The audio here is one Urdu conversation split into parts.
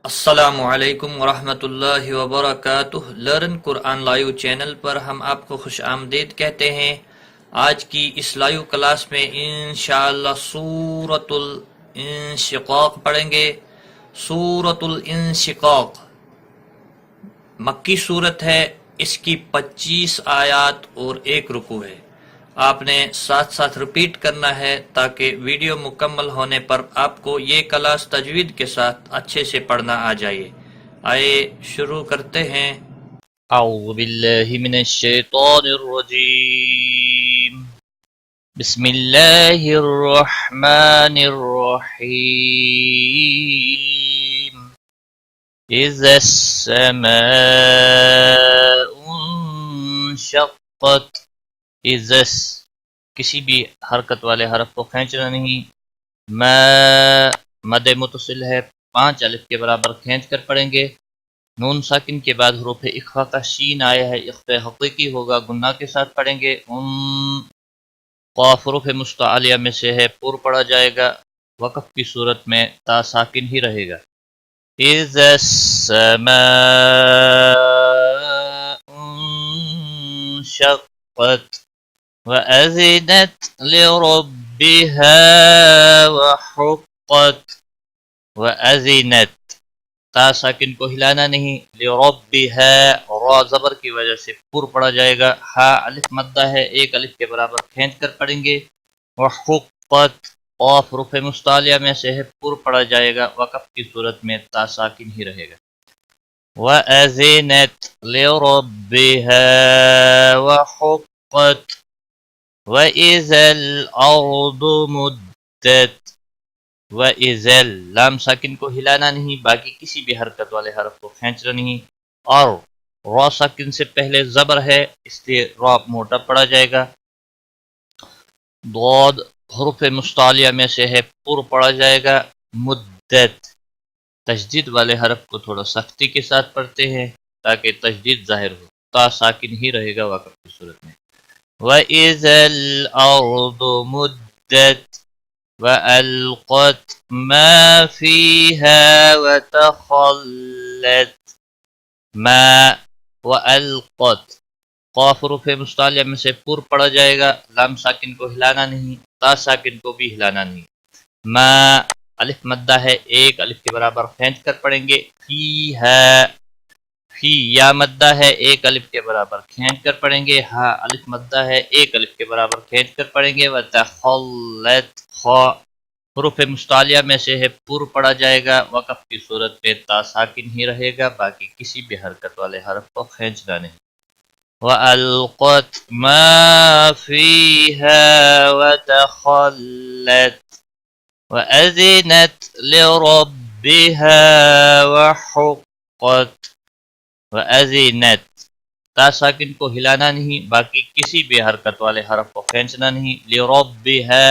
السلام علیکم ورحمۃ اللہ وبرکاتہ۔ لرن قرآن لائیو چینل پر ہم آپ کو خوش آمدید کہتے ہیں۔ آج کی اس لائیو کلاس میں انشاءاللہ سورۃ الانشقاق پڑھیں گے۔ سورۃ الانشقاق مکی صورت ہے، اس کی 25 آیات اور 1 رکوع ہے۔ آپ نے ساتھ ساتھ ریپیٹ کرنا ہے تاکہ ویڈیو مکمل ہونے پر آپ کو یہ کلاس تجوید کے ساتھ اچھے سے پڑھنا آ جائے۔ آئے شروع کرتے ہیں۔ اعوذ باللہ من الشیطان الرجیم، بسم اللہ الرحمن الرحیم۔ اذا السماء انشقت، ازس کسی بھی حرکت والے حرف کو کھینچنا نہیں۔ ما مد متصل ہے، 5 الف کے برابر کھینچ کر پڑھیں گے۔ نون ساکن کے بعد حروف اخفا کا شین آیا ہے، اخفا حقیقی ہوگا، گناہ کے ساتھ پڑھیں گے۔ قاف حروف مستعلیہ میں سے ہے، پر پڑھا جائے گا، وقف کی صورت میں تا ساکن ہی رہے گا۔ اذا السماء انشقت وَأَذِنَتْ لِرَبِّهَا وَحُقَّتْ۔ وَأَذِنَتْ تا ساکن کو ہلانا نہیں، لِرَبِّهَا را زبر کی وجہ سے پر پڑھا جائے گا، ہا الف مدہ ہے، 1 الف کے برابر کھینچ کر پڑھیں گے۔ وَحُقَّتْ قاف حروف مستعلیہ میں سے ہے، پر پڑھا جائے گا، وقف کی صورت میں تا ساکن ہی رہے گا۔ وَأَذِنَتْ لِرَبِّهَا وَحُقَّتْ وَإِذَا الْأَرْضُ مُدَّتْ۔ وَإِذَا لام ساکن کو ہلانا نہیں، باقی کسی بھی حرکت والے حرف کو کھینچنا نہیں، اور را ساکن سے پہلے زبر ہے، اس لیے را موٹا پڑا جائے گا۔ ضاد حروف مستعلیہ میں سے ہے، پر پڑا جائے گا۔ مدت تشدید والے حرف کو تھوڑا سختی کے ساتھ پڑھتے ہیں تاکہ تشدید ظاہر ہو، تا ساکن ہی رہے گا وقف کی صورت میں۔ وَإِذَا الْأَرْضُ مُدَّتْ وَأَلْقَتْ مَا فِيهَا وَتَخَلَّتْ۔ ما وَأَلْقَتْ قاف حروف مستعلیہ میں سے پر پڑھا جائے گا، لام ساکن کو ہلانا نہیں، تا ساکن کو بھی ہلانا نہیں۔ ما الف مدہ ہے، 1 الف کے برابر کھینچ کر پڑھیں گے۔ فِيهَا فی یا مدہ ہے، 1 الف کے برابر کھینچ کر پڑھیں گے۔ ہا الف مدہ ہے، 1 الف کے برابر کھینچ کر پڑھیں گے۔ وَتَخَلَّتْ خا حروف مستعلیہ میں سے ہے، پر پڑھا جائے گا، وقف کی صورت پہ تا ساکن ہی رہے گا، باقی کسی بھی حرکت والے حرف کو کھینچنا نہیں۔ وَأَلْقَتْ مَا فِيهَا وَتَخَلَّتْ وَأَذِنَتْ لِرَبِّهَا وَحُقَّتْ۔ وَأَذِنَتْ تا ساکن کو ہلانا نہیں، باقی کسی بھی حرکت والے حرف کو کھینچنا نہیں۔ لِرَبِّهَا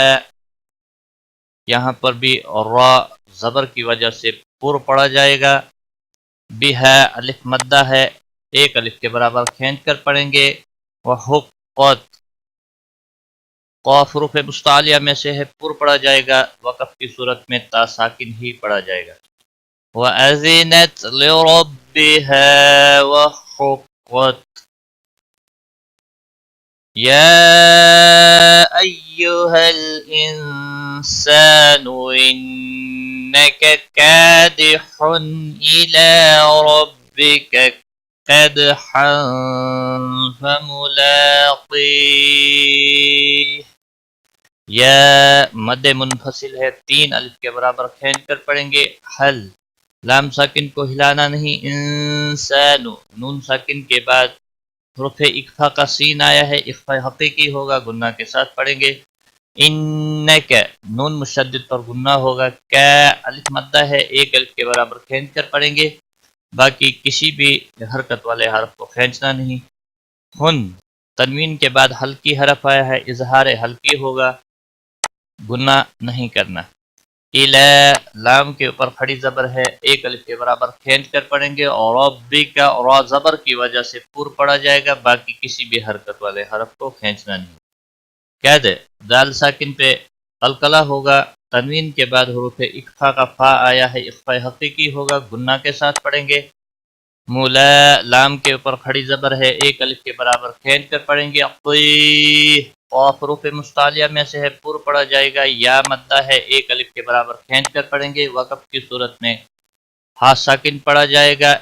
یہاں پر بھی را زبر کی وجہ سے پر پڑھا جائے گا۔ بِہَا الف مدہ ہے، 1 الف کے برابر کھینچ کر پڑھیں گے۔ وَحُقَّتْ قاف حروف مستعلیہ میں سے ہے، پر پڑھا جائے گا، وقف کی صورت میں تا ساکن ہی پڑھا جائے گا۔ وَأَذِنَتْ لِرَبِّهَا وَحُقَّتْ يَا أَيُّهَا الْإِنسَانُ إِنَّكَ كَادِحٌ إِلَى رَبِّكَ كَدْحًا فَمُلَاقِيهِ۔ یا مد منفصل ہے، 3 الف کے برابر کھینچ کر پڑھیں گے۔ حل لام ساکن کو ہلانا نہیں۔ انسان نون ساکن کے بعد حروف اخفا کا سین آیا ہے، اخفا حقیقی ہوگا، گناہ کے ساتھ پڑھیں گے۔ انک نون مشدد پر گناہ ہوگا۔ کا الف مدہ ہے، 1 الف کے برابر کھینچ کر پڑھیں گے، باقی کسی بھی حرکت والے حرف کو کھینچنا نہیں۔ ہن تنوین کے بعد ہلکی حرف آیا ہے، اظہار ہلکی ہوگا، گناہ نہیں کرنا۔ الى لام کے اوپر کھڑی زبر ہے، 1 الف کے برابر کھینچ کر پڑھیں گے، اور ربی کا را زبر کی وجہ سے پر پڑھا جائے گا، باقی کسی بھی حرکت والے حرف کو کھینچنا نہیں۔ قید دال ساکن پہ قلقلہ ہوگا، تنوین کے بعد حروف اخفا کا فا آیا ہے، اخفا حقیقی ہوگا، گنہ کے ساتھ پڑھیں گے۔ مولا لام کے اوپر کھڑی زبر ہے، ایک الف کے برابر کھینچ کر پڑھیں گے۔ قاف حروف مستعلیہ میں سے ہے، پر پڑھا جائے گا، یا مدہ ہے، ایک الف کے برابر کھینچ کر پڑھیں گے۔ وقف کی صورت میں ہا ساکن پڑھا جائے گا،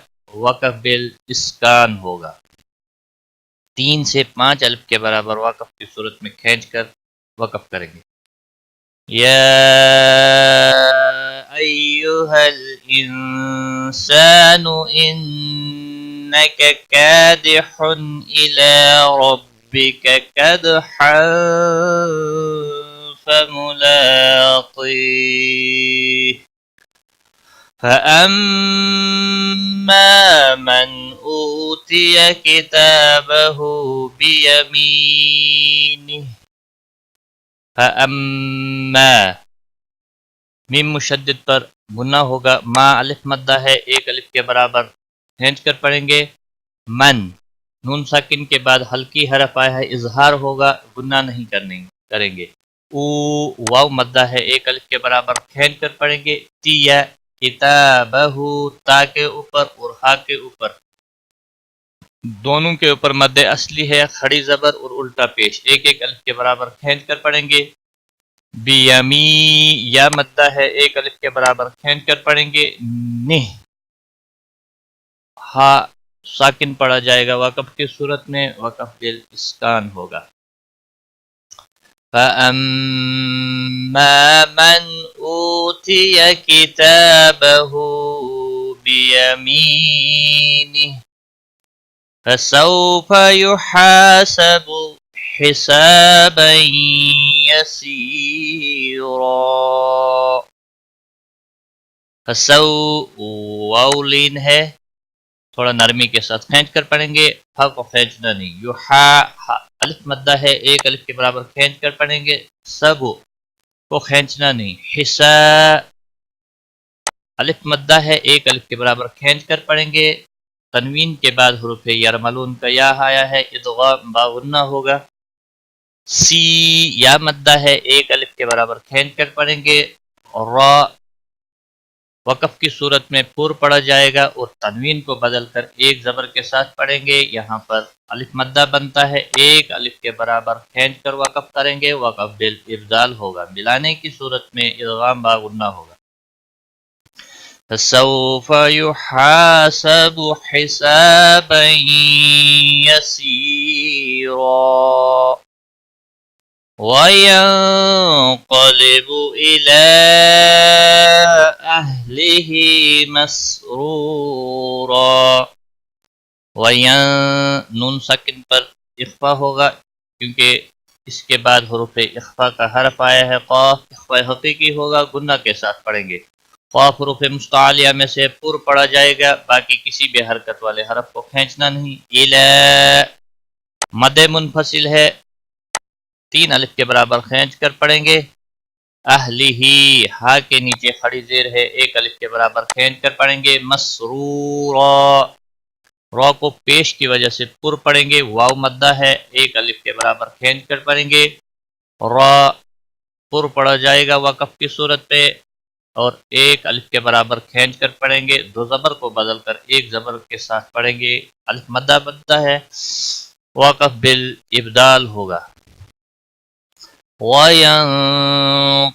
وقف بالاسکان ہوگا۔ 3 سے 5 الف کے برابر وقف کی صورت میں کھینچ کر وقف کریں گے۔ یا ایھا الانسان انک کادح الی ربک کدحا فملاقیہ فأما من أوتي كتابه بيمينه فأما میم مشدد پر گنہ ہوگا، ما الف مدہ ہے، ایک الف کے برابر کھینچ کر پڑھیں گے۔ من نون ساکن کے بعد ہلکی حرف آیا ہے، اظہار ہوگا، گنہ نہیں کریں گے۔ او واو مدہ ہے، ایک الف کے برابر کھینچ کر پڑھیں گے۔ تیا کتابہ تا کے اوپر اور ہا کے اوپر دونوں کے اوپر مد اصلی ہے، کھڑی زبر اور الٹا پیش، ایک ایک الف کے برابر کھینچ کر پڑھیں گے۔ بیمی یا مدہ ہے، ایک الف کے برابر کھینچ کر پڑھیں گے۔ نہ ہا ساکن پڑھا جائے گا، وقف کی صورت میں وقف بالاسکان ہوگا۔ فَأَمَّا مَنْ أُوتِيَ كِتَابَهُ بِيَمِينِهِ فَسَوْفَ يُحَاسَبُ حِسَابًا يَسِيرًا۔ واولین ہے، تھوڑا نرمی کے ساتھ کھینچ کر پڑھیں گے، ہا کو کھینچنا نہیں۔ یحا الف مدہ ہے، ایک الف کے برابر کھینچ کر پڑھیں گے، سب کو کھینچنا نہیں۔ حصہ الف مدہ ہے، ایک الف کے برابر کھینچ کر پڑھیں گے۔ تنوین کے بعد حروف یرملون کا یا آیا ہے، ادغام باغنہ ہوگا۔ سی یا مدہ ہے، ایک الف کے برابر کھینچ کر پڑھیں گے۔ را وقف کی صورت میں پر پڑھا جائے گا اور تنوین کو بدل کر ایک زبر کے ساتھ پڑھیں گے۔ یہاں پر الف مدہ بنتا ہے، ایک الف کے برابر کھینچ کر وقف کریں گے، وقف بالابدال ہوگا، ملانے کی صورت میں ادغام باغنہ ہوگا۔ فَسَوْفَ يُحَاسَبُ حِسَابًا يَسِيرًا وَيَنْقَلِبُ إِلَىٰ أَهْلِهِ مَسْرُورًا۔ نون ساکن پر اخفا ہوگا کیونکہ اس کے بعد حروف اخفا کا حرف آیا ہے۔ قاف اخفا حقیقی ہوگا، گنہ کے ساتھ پڑھیں گے۔ قاف حروف مستعلیہ میں سے پر پڑھا جائے گا، باقی کسی بھی حرکت والے حرف کو کھینچنا نہیں۔ الی مد منفصل ہے، 3 الف کے برابر کھینچ کر پڑھیں گے۔ اہلہ ہا کے نیچے کھڑی زیر ہے، ایک الف کے برابر کھینچ کر پڑھیں گے۔ مسرورا را کو پیش کی وجہ سے پر پڑھیں گے، واو مدہ ہے، ایک الف کے برابر کھینچ کر پڑھیں گے۔ را پر پڑھا جائے گا وقف کی صورت پہ اور ایک الف کے برابر کھینچ کر پڑھیں گے، دو زبر کو بدل کر ایک زبر کے ساتھ پڑھیں گے۔ الف مدہ بنتا ہے، وقف بالابدال ہوگا۔ وَيَنْقَلِبُ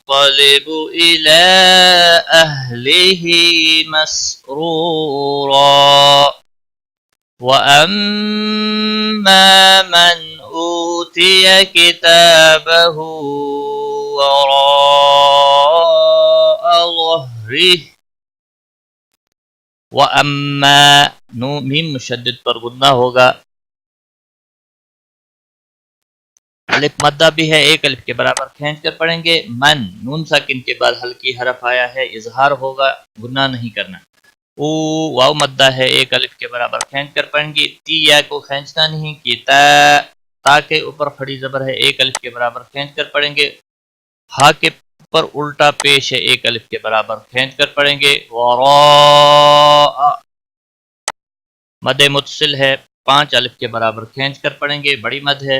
إِلَىٰ أَهْلِهِ مَسْرُورًا وَأَمَّا مَنْ أُوتِيَ كِتَابَهُ وَرَاءَ ظَهْرِهِ وَأَمَّا میم مشدد پر غنہ ہوگا، الف مدہ بھی ہے، ایک الف کے برابر کھینچ کر پڑھیں گے۔ من نون ساکن کے بعد ہلکی حرف آیا ہے، اظہار ہوگا، گناہ نہیں کرنا۔ او واو مدہ ہے، ایک الف کے برابر کھینچ کر پڑھیں گے۔ تی یا کو کھینچنا نہیں، کی تا کے اوپر کھڑی زبر ہے، ایک الف کے برابر کھینچ کر پڑھیں گے۔ ہا کے اوپر الٹا پیش ہے، ایک الف کے برابر کھینچ کر پڑھیں گے۔ وراء مد متصل ہے، 5 الف کے برابر کھینچ کر پڑھیں گے، بڑی مد ہے۔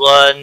ظن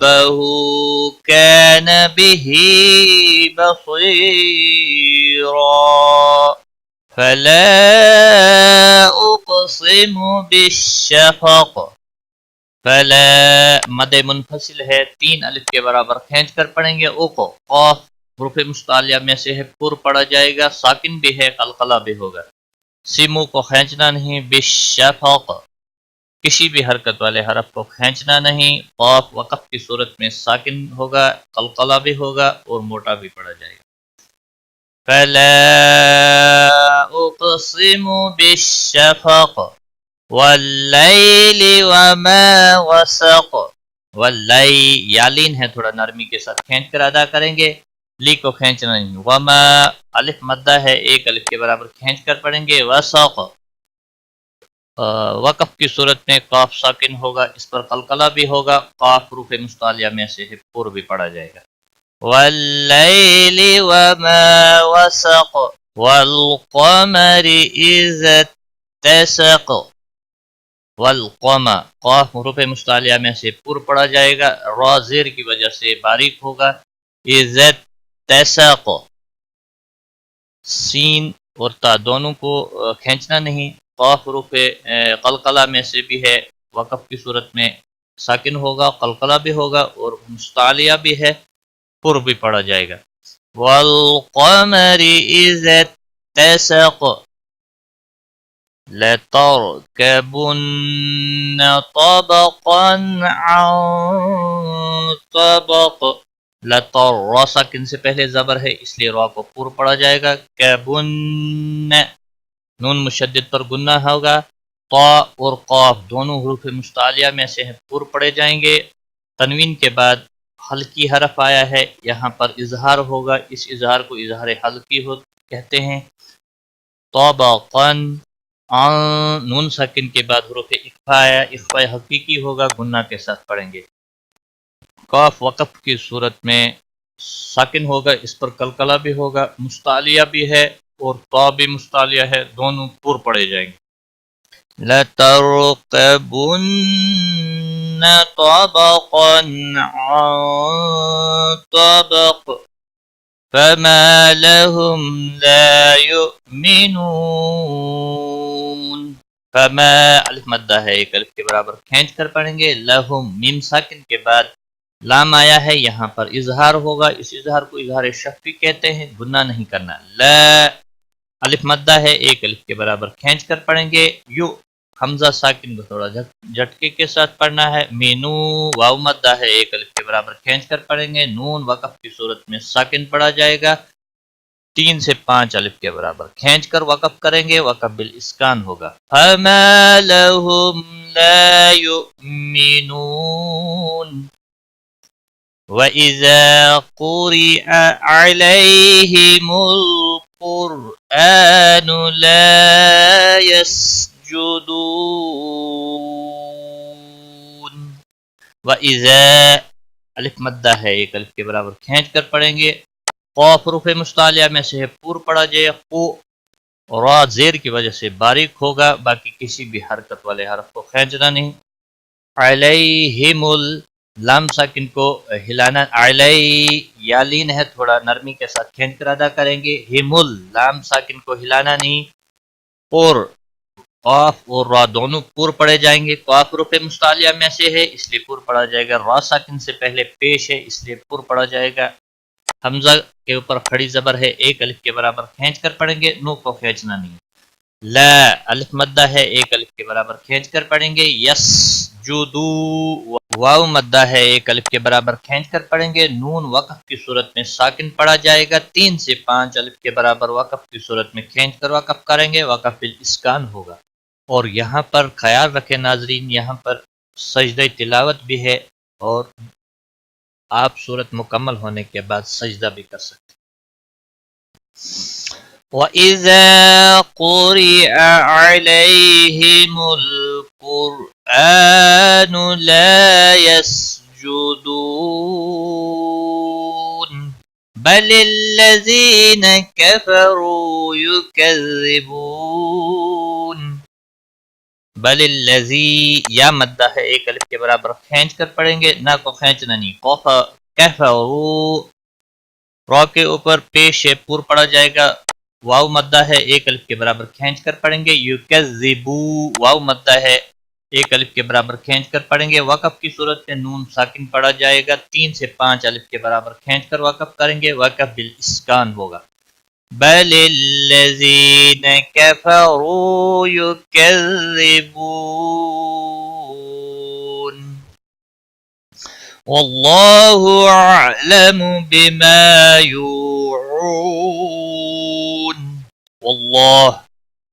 ربه كان به بصيرا فلا اقسم بالشفق فلا مد منفصل ہے 3 الف کے برابر کھینچ کر پڑھیں گے او کو قاف حروف مستعلیہ میں سے ہے پر پڑھا جائے گا ساکن بھی ہے قلقلہ بھی ہوگا سیمو کو کھینچنا نہیں بالشفق کسی بھی حرکت والے حرف کو کھینچنا نہیں قاف وقف کی صورت میں ساکن ہوگا قلقلہ بھی ہوگا اور موٹا بھی پڑھا جائے گا فلا اقسم بالشفق واللیل وما وسق واللیل یالین ہے تھوڑا نرمی کے ساتھ کھینچ کر ادا کریں گے لی کو کھینچنا نہیں وما الف مدہ ہے 1 الف کے برابر کھینچ کر پڑھیں گے وسق وقف کی صورت میں قاف ساکن ہوگا اس پر قلقلہ بھی ہوگا قاف حروف مستعلیہ میں سے ہے پر بھی پڑھا جائے گا واللیل وما وسق والقمر اذا اتسق والقمر قاف حروف مستعلیہ میں سے پر پڑھا جائے گا را زیر کی وجہ سے باریک ہوگا اذا اتسق سین اور تا دونوں کو کھینچنا نہیں قاف حروف قلقلہ میں سے بھی ہے وقف کی صورت میں ساکن ہوگا قلقلہ بھی ہوگا اور مستعلیہ بھی ہے پر بھی پڑھا جائے گا والقمر اذا اتسق لتركبن طبقا عن طبق لتر را ساکن سے پہلے زبر ہے اس لیے را کو پر پڑھا جائے گا کبن نون مشدد پر گنہ ہوگا طا اور قاف دونوں حروف مستعلیہ میں سے پر پڑھے جائیں گے تنوین کے بعد حلقی حرف آیا ہے یہاں پر اظہار ہوگا اس اظہار کو اظہار حلقی کہتے ہیں طبقاً نون ساکن کے بعد حروف اخفا آیا اخفا حقیقی ہوگا گنہ کے ساتھ پڑھیں گے قاف وقف کی صورت میں ساکن ہوگا اس پر قلقلہ بھی ہوگا مستعلیہ بھی ہے اور طا بھی مستعلیہ ہے دونوں پر پڑھے جائیں گے لَتَرْكَبُنَّ طَبَقًا عَن طَبَقٍ فَمَا لَهُمْ لَا يُؤْمِنُونَ فَمَا الف مدہ ہے 1 الف کے برابر کھینچ کر پڑھیں گے لَهُمْ میم ساکن کے بعد لام آیا ہے یہاں پر اظہار ہوگا اس اظہار کو اظہار شفقی کہتے ہیں گناہ نہیں کرنا لا الف مدہ ہے 1 الف کے برابر کھینچ کر پڑھیں گے یو حمزہ ساکن کو تھوڑا جھٹکے کے ساتھ پڑھنا ہے مینو واو مدہ ہے 1 الف کے برابر کھینچ کر پڑھیں گے نون وقف کی صورت میں ساکن پڑھا جائے گا 3 سے 5 الف کے برابر کھینچ کر وقف کریں گے وقف بالاسکان ہوگا فما لهم لا يؤمنون وَإِذَا قُرِئَ عَلَيْهِمُ الْقُرْآنُ لَا يَسْجُدُونَ وَإِذَا الف مدہ ہے 1 الف کے برابر کھینچ کر پڑھیں گے قاف حروف مستعلیہ میں سے پر پڑھا جائے قو را زیر کی وجہ سے باریک ہوگا باقی کسی بھی حرکت والے حرف کو کھینچنا نہیں علیہم لام ساکن کو ہلانا علی یالین ہے تھوڑا نرمی کے ساتھ کھینچ کر ادا کریں گے ہمل لام ساکن کو ہلانا نہیں اور قاف اور را دونوں پر پڑھے جائیں گے قاف حروف مستعلیہ میں سے ہے اس لیے پر پڑھا جائے گا را ساکن سے پہلے پیش ہے اس لیے پر پڑھا جائے گا حمزہ کے اوپر کھڑی زبر ہے 1 الف کے برابر کھینچ کر پڑھیں گے نو کو کھینچنا نہیں لا الف مدہ ہے 1 الف کے برابر کھینچ کر پڑھیں گے یس جودو واو مدہ ہے 1 الف کے برابر کھینچ کر پڑھیں گے نون وقف کی صورت میں ساکن پڑھا جائے گا 3 سے 5 الف کے برابر وقف کی صورت میں کھینچ کر وقف کریں گے وقف بالاسکان ہوگا اور یہاں پر خیال رکھیں ناظرین یہاں پر سجدہ تلاوت بھی ہے اور آپ صورت مکمل ہونے کے بعد سجدہ بھی کر سکتے وَإِذَا قُرِئَ عَلَيْهِمُ الْقُرْآنُ لَا يَسْجُدُونَ بَلِ الَّذِينَ كَفَرُوا يُكَذِّبُونَ بل الذی یا مدہ ہے ایک الف کے برابر کھینچ کر پڑھیں گے، نہ کو کھینچنا نہیں. کفروا را کے اوپر پیش ہے پور پڑا جائے گا. واو مدہ ہے ایک الف کے برابر کھینچ کر پڑھیں گے. یکذبو واو مدہ ہے ایک الف کے برابر کھینچ کر پڑھیں گے. وقف کی صورت میں نون ساکن پڑھا جائے گا، 3 سے 5 الف کے برابر کھینچ کر وقف کریں گے. وقف بالاسکان ہوگا. بل الذین کفروا یکذبون واللہ اعلم بما یوعون. واللہ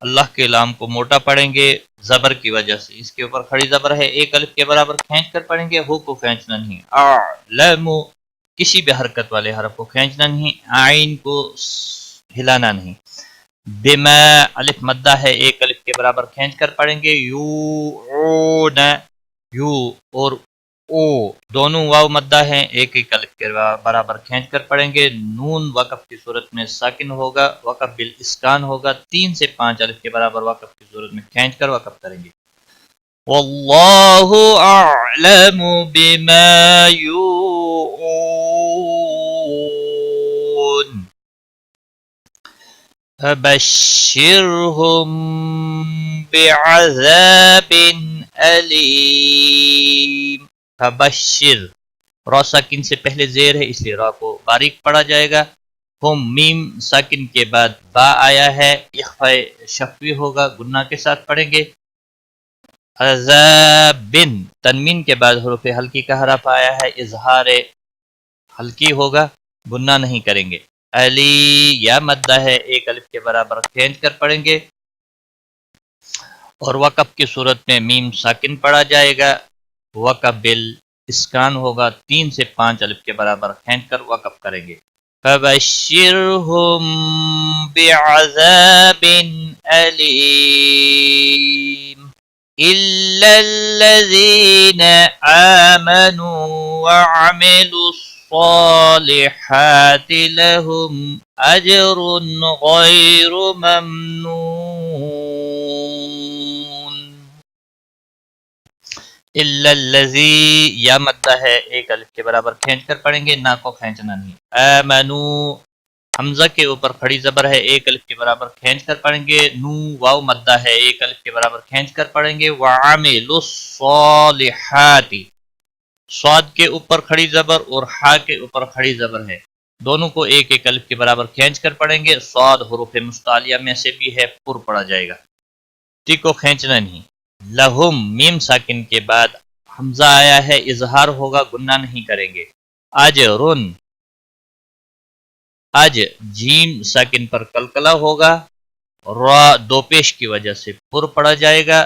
اللہ کے لام کو موٹا پڑھیں گے زبر کی وجہ سے، اس کے اوپر کھڑی زبر ہے، ایک الف کے برابر کھینچ کر پڑھیں گے. ہو کو کھینچنا نہیں. اعلم کسی بھی حرکت والے حرف کو کھینچنا نہیں. عین کو ہلانا نہیں. بما الف مدہ ہے ایک الف کے برابر کھینچ کر پڑھیں گے. یوعون یو اور او دونوں واو مدہ ہیں، ایک ایک الف کے برابر کھینچ کر پڑھیں گے. نون وقف کی صورت میں ساکن ہوگا، وقف بالاسکان ہوگا. 3 سے 5 الف کے برابر وقف کی صورت میں کھینچ کر وقف کریں گے. واللہ اعلم بما یوعون فبشرهم بعذاب علیم. فبشر را ساکن سے پہلے زیر ہے اس لیے را کو باریک پڑھا جائے گا. ہم میم ساکن کے بعد با آیا ہے، اخفاء شفوی ہوگا، گنہ کے ساتھ پڑھیں گے. عذاب تنوین کے بعد حروف ہلکی کا حرف آیا ہے، اظہار ہلکی ہوگا، گنہ نہیں کریں گے. علی یا مدہ ہے ایک الف کے برابر کھینچ کر پڑھیں گے اور وقف کی صورت میں میم ساکن پڑھا جائے گا. وقف بالاسکان ہوگا، 3 سے 5 الف کے برابر کھینچ کر وقف کریں گے. فبشرهم بعذاب علیم إلا الذين آمنوا وعملوا الصالحات لهم أجر غير ممنون. إلا الذي یا مدہ ہے ایک الف کے برابر کھینچ کر پڑھیں گے، نہ کو کھینچنا نہیں. آمنو حمزہ کے اوپر کھڑی زبر ہے، ایک الف کے برابر کھینچ کر پڑھیں گے. نو واو مدہ ہے ایک الف کے برابر کھینچ کر پڑھیں گے. وعملوا الصالحات صاد کے اوپر کھڑی زبر اور ہا کے اوپر کھڑی زبر ہے، دونوں کو ایک ایک الف کے برابر کھینچ کر پڑھیں گے. صاد حروف مستعلیہ میں سے بھی ہے، پر پڑھا جائے گا، ٹی کو کھینچنا نہیں. لہم میم ساکن کے بعد حمزہ آیا ہے، اظہار ہوگا، گنہ نہیں کریں گے. اجرن اج جیم ساکن پر کلکلہ ہوگا، را دو پیش کی وجہ سے پر پڑا جائے گا.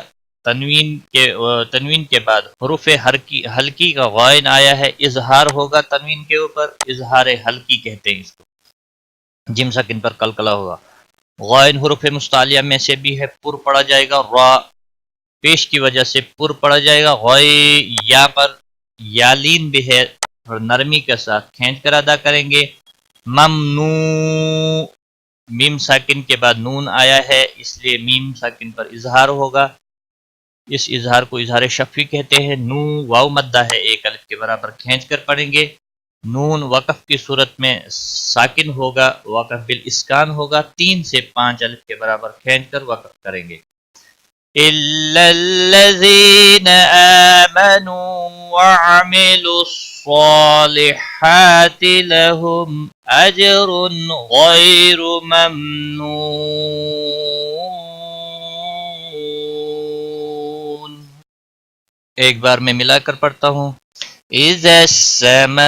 تنوین کے بعد حروف ہلکی کا غائن آیا ہے، اظہار ہوگا تنوین کے اوپر، اظہار ہلکی کہتے ہیں اس کو. جیم ساکن پر کلکلہ ہوگا. غائن حروف مستعلیہ میں سے بھی ہے، پر پڑا جائے گا. را پیش کی وجہ سے پر پڑا جائے گا. غوی یا پر یالین بھی ہے اور نرمی کے ساتھ کھینچ کر ادا کریں گے. ممنوع میم ساکن کے بعد نون آیا ہے، اس لیے میم ساکن پر اظہار ہوگا، اس اظہار کو اظہار شفوی کہتے ہیں. نو واو مدہ ہے ایک الف کے برابر کھینچ کر پڑھیں گے. نون وقف کی صورت میں ساکن ہوگا، وقف بالاسکان ہوگا، 3 سے 5 الف کے برابر کھینچ کر وقف کریں گے. إِلَّا الَّذِينَ آمَنُوا وَعَمِلُوا الصَّالِحَاتِ لَهُمْ أَجْرٌ غَيْرُ ممنون. ایک بار میں ملا کر پڑھتا ہوں. إِذَا السَّمَاءُ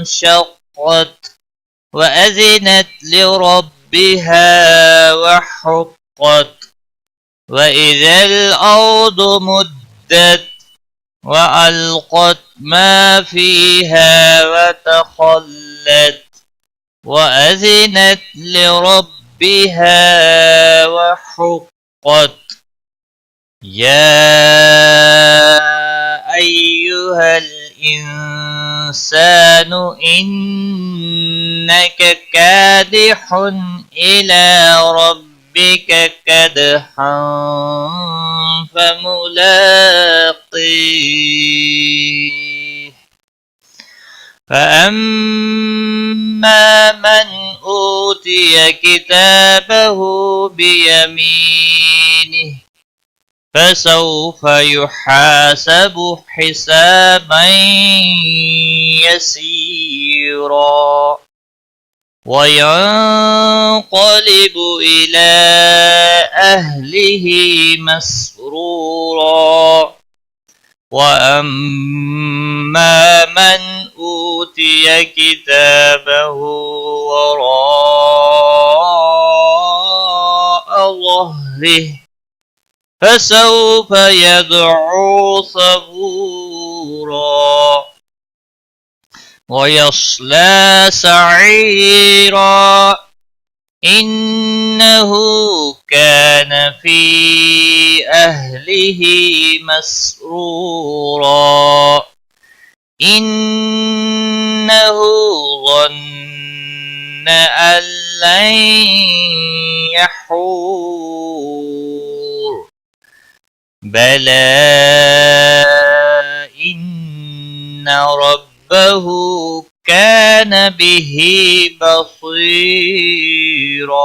انشَقَّتْ وَأَذِنَتْ لِرَبِّهَا وَحُقَّتْ وَإِذَا الْأَرْضُ مُدَّتْ وَأَلْقَتْ مَا فِيهَا وَتَخَلَّتْ وَأَذِنَتْ لِرَبِّهَا وَحُقَّتْ. يَا أَيُّهَا الْإِنسَانُ إِنَّكَ كَادِحٌ إِلَى رَبِّكَ ربك كدحا فملاقيه فأما من أوتي كتابه بيمينه فسوف يحاسب حسابا يسيرا وينقلب إلى أهله مسرورا وأما من أوتي كتابه وراء ظهره فسوف يدعو ثبورا ويصلى سعيرا إنه كان في أهله مسرورا إنه ظن أن لن يحور بلى إن ربه كان به بصيرا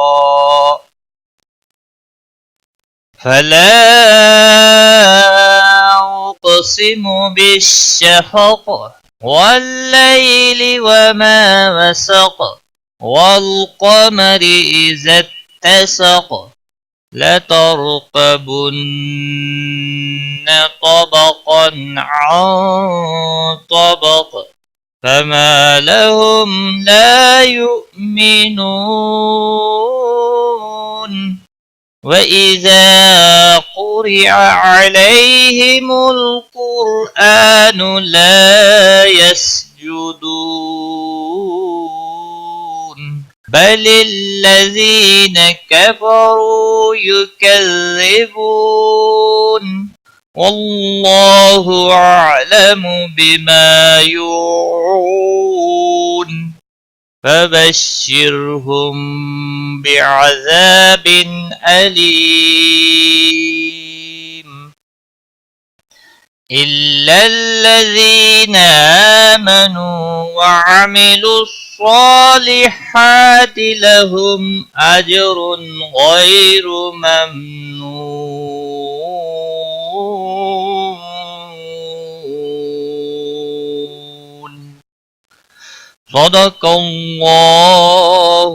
فلا أقسم بالشفق والليل وما وسق والقمر إذا اتسق لتركبن طبقا عن طبق فما لهم لا يؤمنون وإذا قرئ عليهم القرآن لا يسجدون بل الذين كفروا يكذبون والله أعلم بما يوعون فبشرهم بعذاب أليم إلا الذين آمنوا وعملوا الصالحات لهم أجر غير ممنون صدق الله